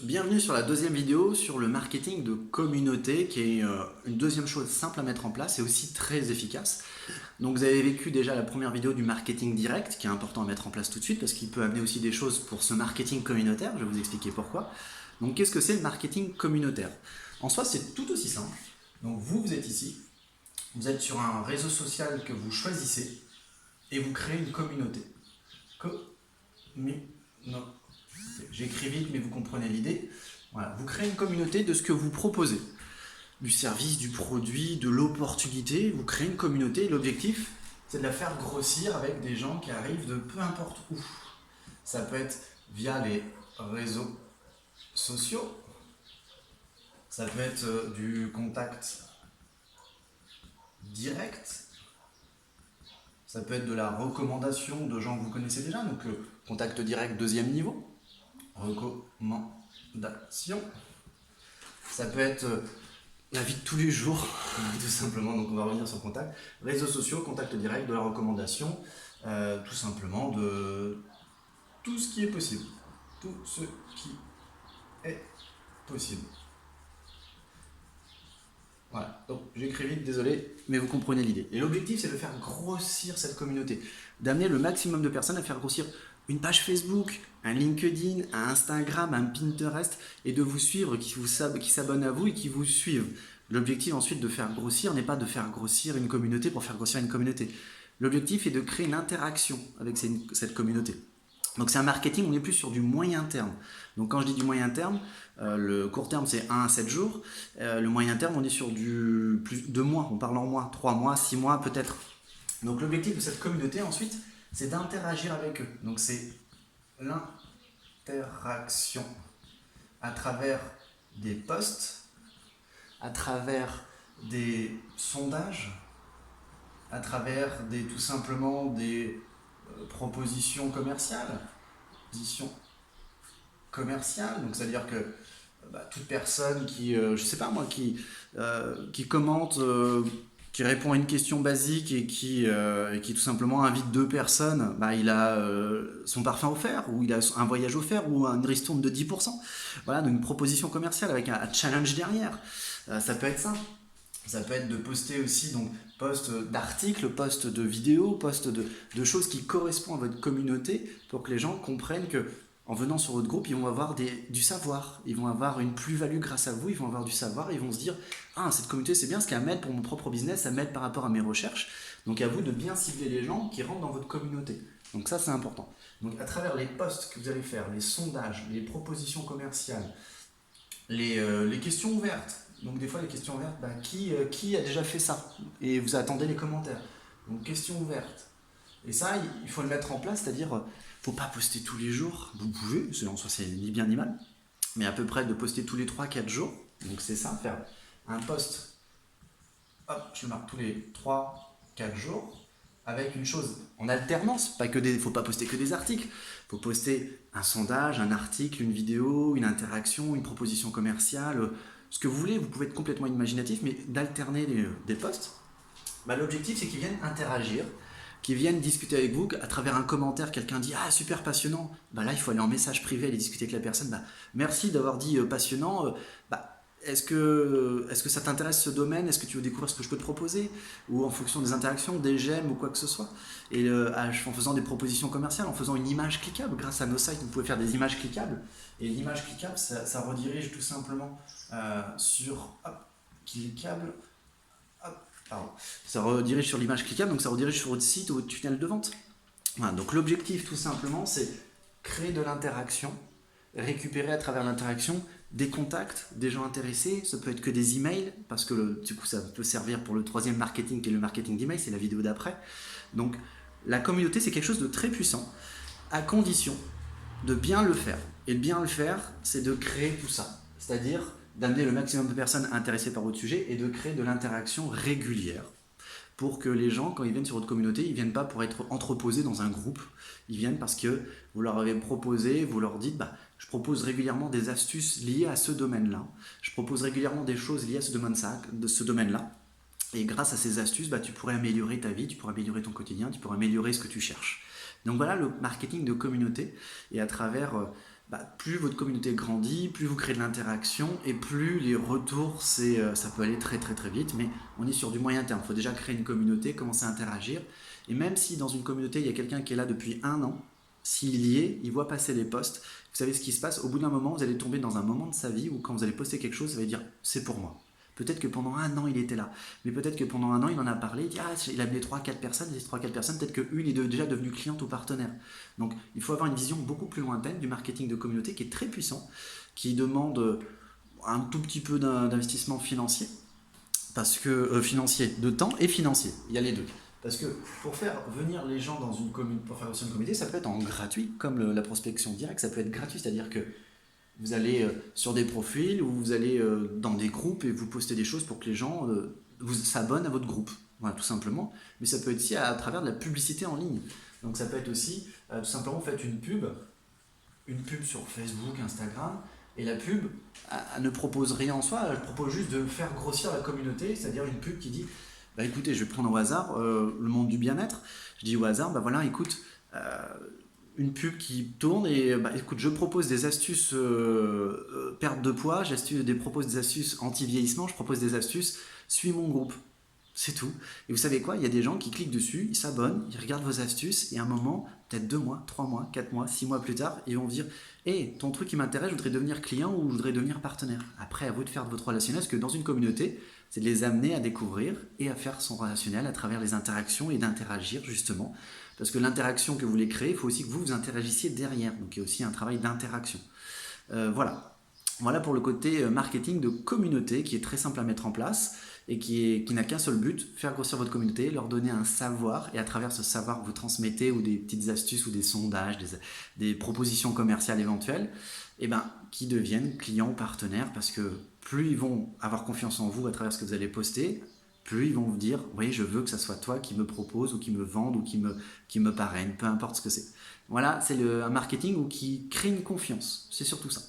Bienvenue sur la deuxième vidéo sur le marketing de communauté qui est une deuxième chose simple à mettre en place et aussi très efficace. Donc vous avez vécu déjà la première vidéo du marketing direct qui est important à mettre en place tout de suite parce qu'il peut amener aussi des choses pour ce marketing communautaire, je vais vous expliquer pourquoi. Donc qu'est-ce que c'est le marketing communautaire? En soi c'est tout aussi simple. Donc vous êtes ici, vous êtes sur un réseau social que vous choisissez et vous créez une communauté. J'écris vite, mais vous comprenez l'idée. Voilà. Vous créez une communauté de ce que vous proposez. Du service, du produit, de l'opportunité. Vous créez une communauté et l'objectif, c'est de la faire grossir avec des gens qui arrivent de peu importe où. Ça peut être via les réseaux sociaux. Ça peut être du contact direct. Ça peut être de la recommandation de gens que vous connaissez déjà. Donc contact direct deuxième niveau. Recommandation. Ça peut être la vie de tous les jours, tout simplement. Donc on va revenir sur contact. Réseaux sociaux, contact direct, de la recommandation, tout simplement de tout ce qui est possible. Tout ce qui est possible. Voilà, donc j'écris vite, désolé, mais vous comprenez l'idée. Et l'objectif, c'est de faire grossir cette communauté, d'amener le maximum de personnes à faire grossir une page Facebook, un LinkedIn, un Instagram, un Pinterest, et de vous suivre, qui s'abonnent à vous et qui vous suivent. L'objectif ensuite de faire grossir n'est pas de faire grossir une communauté pour faire grossir une communauté. L'objectif est de créer une interaction avec cette communauté. Donc c'est un marketing, on est plus sur du moyen terme. Donc quand je dis du moyen terme, le court terme c'est 1 à 7 jours. Le moyen terme, on est sur du plus 2 mois, on parle en mois, 3 mois, 6 mois peut-être. Donc l'objectif de cette communauté ensuite, c'est d'interagir avec eux. Donc c'est l'interaction à travers des posts, à travers des sondages, à travers tout simplement des propositions commerciales. Donc c'est-à-dire que toute personne qui, je sais pas moi, qui commente, qui répond à une question basique et qui tout simplement invite deux personnes, il a son parfum offert, ou il a un voyage offert, ou une ristourne de 10%. Voilà, donc une proposition commerciale avec un challenge derrière. Ça peut être ça. Ça peut être de poster aussi, donc post d'articles, post de vidéos, post de choses qui correspondent à votre communauté pour que les gens comprennent que en venant sur votre groupe, ils vont avoir du savoir, ils vont avoir une plus-value grâce à vous, ils vont avoir du savoir, et ils vont se dire « Ah, cette communauté, c'est bien, ce qu'elle m'aide pour mon propre business, ça m'aide par rapport à mes recherches. » Donc à vous de bien cibler les gens qui rentrent dans votre communauté. Donc ça, c'est important. Donc à travers les posts que vous allez faire, les sondages, les propositions commerciales, les questions ouvertes. Donc des fois, les questions ouvertes, qui a déjà fait ça? Et vous attendez les commentaires. Donc questions ouvertes. Et ça, il faut le mettre en place, c'est-à-dire faut pas poster tous les jours, vous pouvez, en soi c'est ni bien ni mal, mais à peu près de poster tous les 3-4 jours, donc c'est ça, faire un post, hop, je le marque tous les 3-4 jours, avec une chose en alternance, faut pas poster que des articles, faut poster un sondage, un article, une vidéo, une interaction, une proposition commerciale, ce que vous voulez, vous pouvez être complètement imaginatif, mais d'alterner des posts. L'objectif c'est qu'ils viennent interagir, qui viennent discuter avec vous, à travers un commentaire, quelqu'un dit « Ah, super passionnant !» Là, il faut aller en message privé, aller discuter avec la personne. « Merci d'avoir dit passionnant. Est-ce que ça t'intéresse ce domaine? Est-ce que tu veux découvrir ce que je peux te proposer ?» Ou en fonction des interactions, des j'aime ou quoi que ce soit. Et en faisant des propositions commerciales, en faisant une image cliquable. Grâce à nos sites, vous pouvez faire des images cliquables. Et l'image cliquable, ça redirige tout simplement sur... Hop, cliquable... Ça redirige sur l'image cliquable, donc ça redirige sur votre site ou votre tunnel de vente. Voilà, donc l'objectif tout simplement, c'est créer de l'interaction, récupérer à travers l'interaction des contacts, des gens intéressés. Ça peut être que des emails, parce que du coup ça peut servir pour le troisième marketing qui est le marketing d'email, c'est la vidéo d'après. Donc la communauté, c'est quelque chose de très puissant, à condition de bien le faire. Et de bien le faire, c'est de créer tout ça, c'est-à-dire d'amener le maximum de personnes intéressées par votre sujet et de créer de l'interaction régulière pour que les gens, quand ils viennent sur votre communauté, ils ne viennent pas pour être entreposés dans un groupe, ils viennent parce que vous leur avez proposé, vous leur dites je propose régulièrement des astuces liées à ce domaine-là, je propose régulièrement des choses liées à ce domaine-là, et grâce à ces astuces, tu pourrais améliorer ta vie, tu pourrais améliorer ton quotidien, tu pourrais améliorer ce que tu cherches. Donc voilà le marketing de communauté, et à travers plus votre communauté grandit, plus vous créez de l'interaction et plus les retours, ça peut aller très très très vite, mais on est sur du moyen terme. Il faut déjà créer une communauté, commencer à interagir. Et même si dans une communauté, il y a quelqu'un qui est là depuis 1 an, s'il y est, il voit passer les posts, vous savez ce qui se passe, au bout d'un moment, vous allez tomber dans un moment de sa vie où quand vous allez poster quelque chose, vous allez dire c'est pour moi. Peut-être que pendant 1 an, il était là. Mais peut-être que pendant 1 an, il en a parlé, il dit il a amené 3-4 personnes, et ces 3-4 personnes, peut-être qu'une est déjà devenue cliente ou partenaire. Donc il faut avoir une vision beaucoup plus lointaine du marketing de communauté qui est très puissant, qui demande un tout petit peu d'investissement financier, parce que financier, de temps et financier, il y a les deux. Parce que pour faire venir les gens dans une commune, pour faire aussi une communauté, ça peut être en gratuit, comme la prospection directe, ça peut être gratuit, c'est-à-dire que vous allez sur des profils ou vous allez dans des groupes et vous postez des choses pour que les gens vous s'abonnent à votre groupe. Voilà, tout simplement. Mais ça peut être aussi à travers de la publicité en ligne. Donc ça peut être aussi, tout simplement, vous faites une pub sur Facebook, Instagram, et la pub elle ne propose rien en soi, elle propose juste de faire grossir la communauté, c'est-à-dire une pub qui dit, écoutez, je vais prendre au hasard le monde du bien-être, je dis au hasard, voilà, écoute, une pub qui tourne et écoute, je propose des astuces perte de poids, propose des astuces anti-vieillissement, je propose des astuces, suis mon groupe. C'est tout. Et vous savez quoi? Il y a des gens qui cliquent dessus, ils s'abonnent, ils regardent vos astuces et à un moment, peut-être 2 mois, 3 mois, 4 mois, 6 mois plus tard, ils vont vous dire hey, ton truc qui m'intéresse, je voudrais devenir client ou je voudrais devenir partenaire. Après, à vous de faire de votre relationnel, parce que dans une communauté, c'est de les amener à découvrir et à faire son relationnel à travers les interactions et d'interagir justement. Parce que l'interaction que vous voulez créer, il faut aussi que vous interagissiez derrière. Donc il y a aussi un travail d'interaction. Voilà. Voilà pour le côté marketing de communauté qui est très simple à mettre en place et qui n'a qu'un seul but, faire grossir votre communauté, leur donner un savoir et à travers ce savoir vous transmettez ou des petites astuces ou des sondages, des propositions commerciales éventuelles, qui deviennent clients ou partenaires parce que plus ils vont avoir confiance en vous à travers ce que vous allez poster, plus ils vont vous dire oui je veux que ça soit toi qui me propose ou qui me vende ou qui me parraine, peu importe ce que c'est. Voilà, c'est un marketing qui crée une confiance, c'est surtout ça.